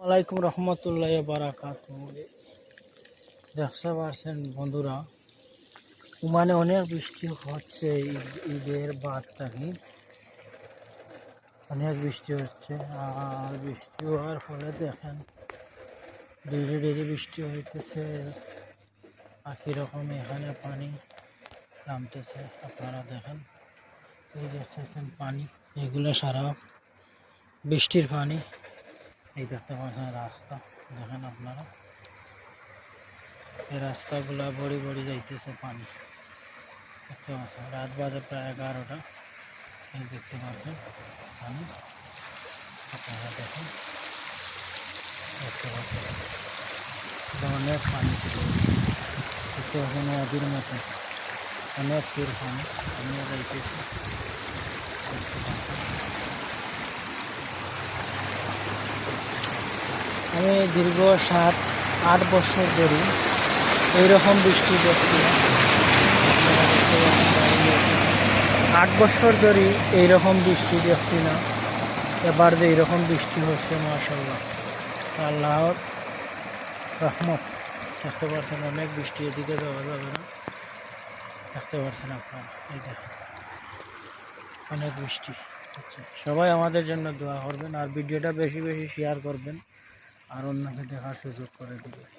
আলাইকুম রহমতুল্লাহ বারাকাতুহু। দেখতে পাচ্ছেন বন্ধুরা, ওমানে অনেক বৃষ্টি হচ্ছে। ঈদের বাদ থাকি অনেক বৃষ্টি হচ্ছে। আর বৃষ্টি হওয়ার ফলে দেখেন ডেইলি ডেইলি বৃষ্টি হইতেছে। আর কীরকম এখানে পানি নামতেছে আপনারা দেখেন। এই দেখতেছেন পানি, এগুলো সারা বৃষ্টির পানি। এই দেখতে পাচ্ছেন রাস্তা, দেখেন আপনারা এই রাস্তাগুলা বড়ি বড়ি যাইতেছে পানি। দেখতে পাচ্ছেন রাত বাজে প্রায় 11টা। এই দেখতে পাচ্ছেন পানি, আপনারা দেখেন দেখতে পাচ্ছেন অনেক পানি ছিল। দেখতে পাচ্ছেন নদীর মতো অনেক দূর পানি আমিও যাইতেছি। দেখতে পাচ্ছেন আমি দীর্ঘ 7-8 বছর ধরে এইরকম বৃষ্টি দেখছি। 8 বছর ধরে এইরকম বৃষ্টি দেখছি না। এবার যে এইরকম বৃষ্টি হচ্ছে মাশাআল্লাহ, আল্লাহর রহমত। দেখতে পাচ্ছেন অনেক বৃষ্টি, এদিকে যাওয়া যাবে না। দেখতে পাচ্ছেন আপনারা, এই দেখেন অনেক বৃষ্টি হচ্ছে। সবাই আমাদের জন্য দোয়া করবেন আর ভিডিওটা বেশি বেশি শেয়ার করবেন আর অন্যকে দেখার সুযোগ করে দিবেন।